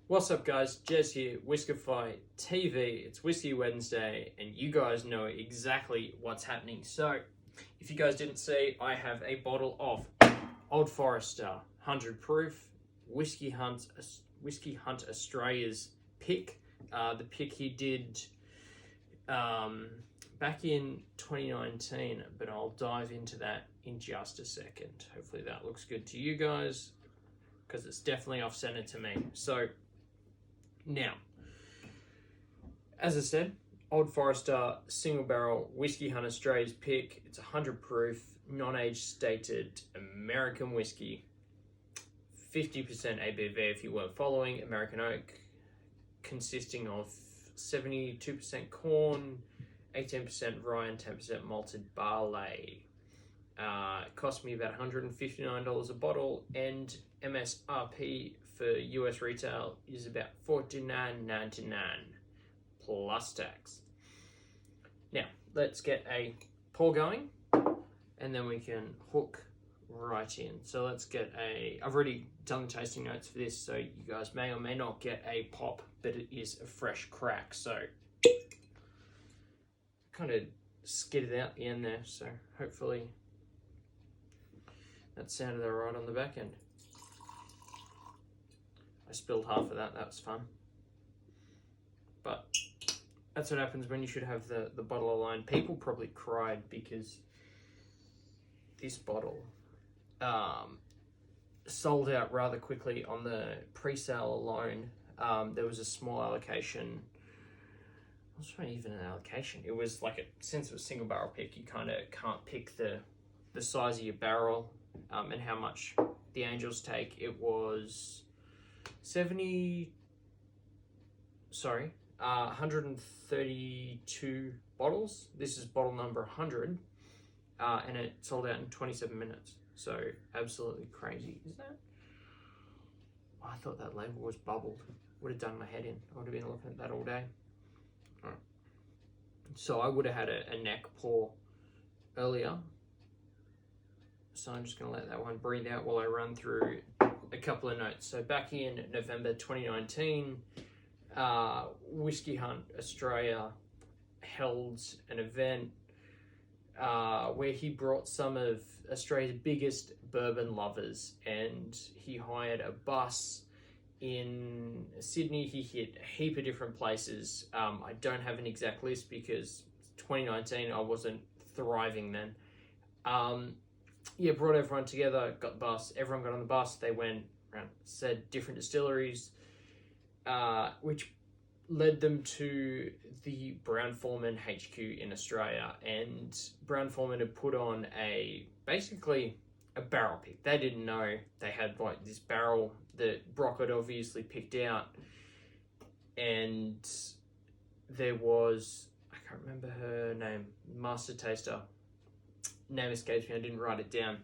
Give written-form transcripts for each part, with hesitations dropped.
What's up guys, Jez here, WhiskefyTV. It's Whiskey Wednesday and you guys know exactly what's happening. So, if you guys didn't see, I have a bottle of Old Forester 100 proof Whiskey Hunt Australia's pick. The pick he did back in 2019, but I'll dive into that in just a second. Hopefully that looks good to you guys, because it's definitely off-center to me. So, now, as I said, Old Forester single barrel Whiskey Hunt Australia's pick. It's 100 proof, non-age stated American whiskey, 50% ABV if you weren't following, American oak, consisting of 72% corn, 18% rye and 10% malted barley. It cost me about $159 a bottle, and MSRP for US retail is about $49.99 plus tax. Now, let's get a pour going and then we can hook right in. So let's get I've already done the tasting notes for this, so you guys may or may not get a pop, but it is a fresh crack. So kind of skidded out the end there, so hopefully that sounded all right on the back end. I spilled half of that, that was fun. But that's what happens when you should have the bottle aligned. People probably cried because this bottle sold out rather quickly on the pre-sale alone. There was a small allocation. It wasn't even an allocation. It was like since it was a single barrel pick, you kind of can't pick the size of your barrel and how much the Angels take. It was 132 bottles. This is bottle number 100, and it sold out in 27 minutes. So absolutely crazy, isn't it? Oh, I thought that label was bubbled. Would have done my head in. I would have been looking at that all day. All right. So I would have had a neck pour earlier. So I'm just going to let that one breathe out while I run through a couple of notes. So back in November 2019, Whiskey Hunt Australia held an event where he brought some of Australia's biggest bourbon lovers, and he hired a bus in Sydney. He hit a heap of different places. I don't have an exact list because 2019 I wasn't thriving then. Yeah, brought everyone together, got the bus, everyone got on the bus, they went around, said different distilleries, which led them to the Brown Forman HQ in Australia. And Brown Forman had put on basically a barrel pick. They didn't know they had like this barrel that Brock had obviously picked out, and there was, I can't remember her name, master taster, name escapes me, I didn't write it down.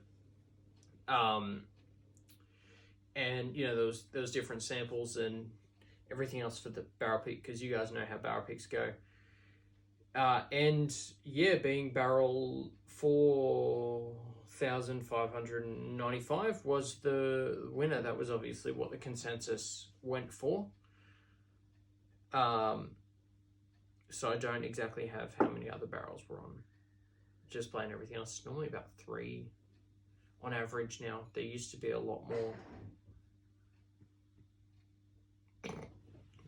And you know, there was different samples and everything else for the barrel pick, because you guys know how barrel picks go. And yeah, being barrel 4,595 was the winner. That was obviously what the consensus went for. So I don't exactly have how many other barrels were on just playing everything else. It's normally about 3 on average now. There used to be a lot more.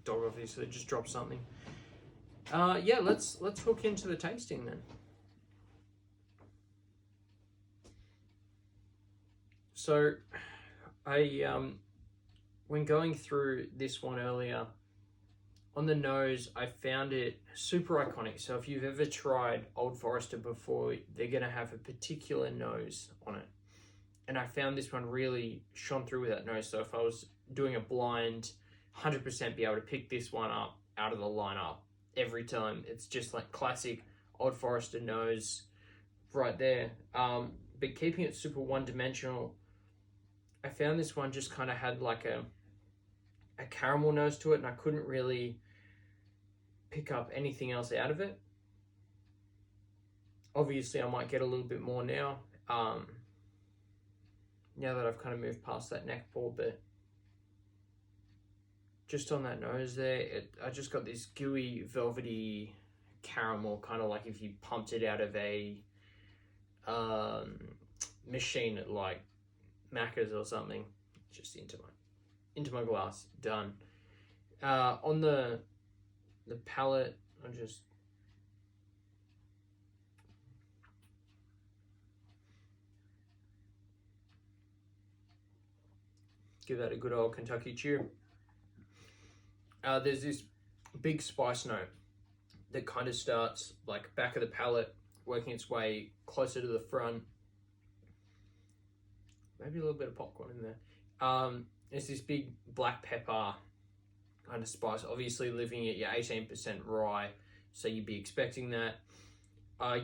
Dog obviously just dropped something. Yeah, let's hook into the tasting then. So when going through this one earlier, on the nose, I found it super iconic. So if you've ever tried Old Forester before, they're going to have a particular nose on it. And I found this one really shone through with that nose. So if I was doing a blind, 100% be able to pick this one up out of the lineup every time. It's just like classic Old Forester nose right there. But keeping it super one-dimensional, I found this one just kind of had like a caramel nose to it, and I couldn't really pick up anything else out of it. Obviously, I might get a little bit more now, now that I've kind of moved past that neck pour, but just on that nose there, I just got this gooey, velvety caramel, kind of like if you pumped it out of a machine at like Macca's or something. Just into my glass. Done. On the palate, I just give that a good old Kentucky chew. There's this big spice note that kind of starts like back of the palate, working its way closer to the front. Maybe a little bit of popcorn in there. There's this big black pepper kind of spice, obviously living at your 18% rye, so you'd be expecting that.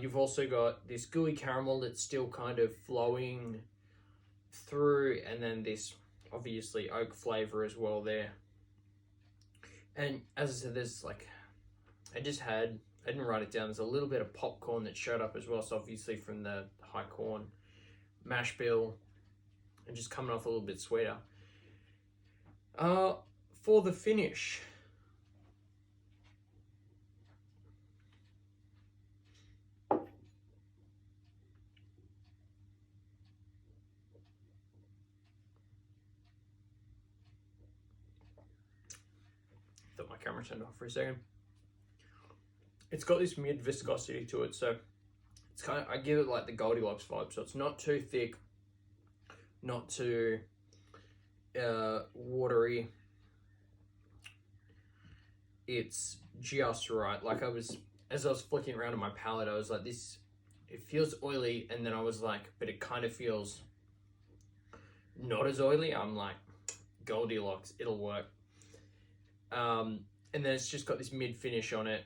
You've also got this gooey caramel that's still kind of flowing through, and then this obviously oak flavor as well there. And as I said, there's like, I didn't write it down, there's a little bit of popcorn that showed up as well, so obviously from the high corn mash bill, and just coming off a little bit sweeter. For the finish, thought my camera turned off for a second. It's got this mid viscosity to it, so it's kind of, I give it like the Goldilocks vibe, so it's not too thick, not too watery. It's just right. Like as I was flicking around on my palate, I was like, this, it feels oily, and then I was like, but it kind of feels not as oily. I'm like, Goldilocks, it'll work. And then it's just got this mid finish on it.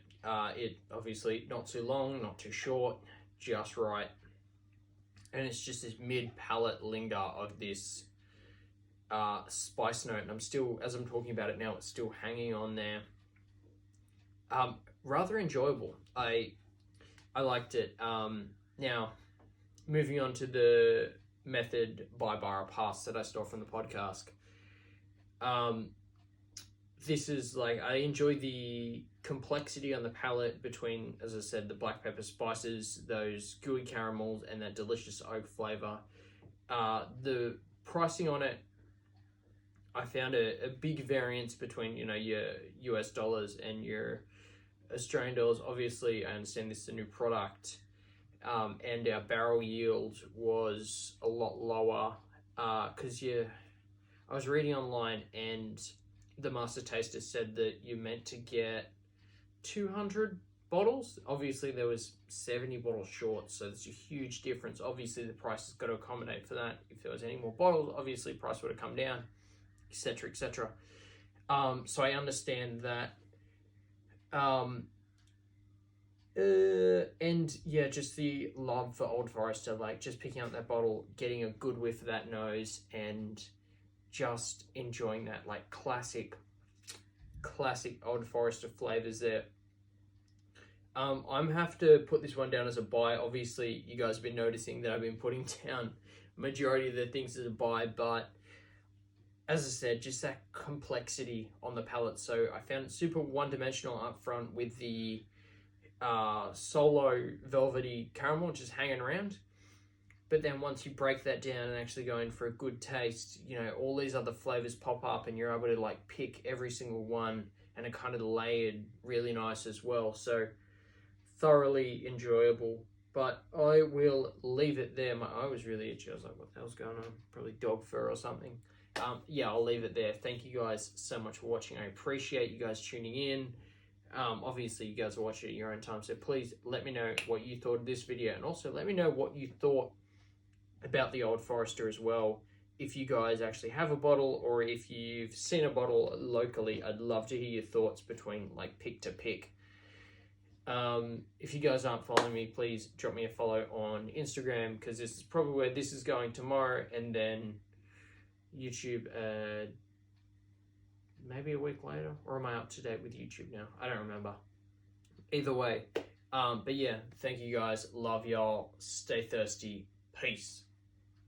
It obviously not too long, not too short, just right. And it's just this mid palate linger of this spice note. And I'm still, as I'm talking about it now, it's still hanging on there. Rather enjoyable. I liked it. Now, moving on to the method by bar pass that I stole from the podcast. This is like, I enjoy the complexity on the palate between, as I said, the black pepper spices, those gooey caramels, and that delicious oak flavor. The pricing on it, I found a big variance between, you know, your US dollars and your Australian dollars. Obviously, I understand this is a new product, and our barrel yield was a lot lower, because I was reading online, and the master taster said that you're meant to get 200 bottles. Obviously, there was 70 bottles short, so there's a huge difference. Obviously, the price has got to accommodate for that. If there was any more bottles, obviously, price would have come down, etc., etc. So I understand that. And yeah, just the love for Old Forester, like just picking up that bottle, getting a good whiff of that nose, and just enjoying that like classic Old Forester flavors there. I'm have to put this one down as a buy. Obviously, you guys have been noticing that I've been putting down majority of the things as a buy, but as I said, just that complexity on the palate. So I found it super one-dimensional up front with the solo velvety caramel just hanging around. But then once you break that down and actually go in for a good taste, you know, all these other flavors pop up and you're able to like pick every single one, and it kind of layered really nice as well. So thoroughly enjoyable. But I will leave it there. My eye was really itchy. I was like, what the hell's going on? Probably dog fur or something. Yeah, I'll leave it there. Thank you guys so much for watching. I appreciate you guys tuning in. Obviously, you guys are watching at your own time, so please let me know what you thought of this video, and also let me know what you thought about the Old Forester as well. If you guys actually have a bottle, or if you've seen a bottle locally, I'd love to hear your thoughts between like pick to pick. If you guys aren't following me, please drop me a follow on Instagram, because this is probably where this is going tomorrow, and then YouTube maybe a week later, or am I up to date with YouTube now? I don't remember. Either way, but yeah, thank you guys. Love y'all. Stay thirsty. Peace.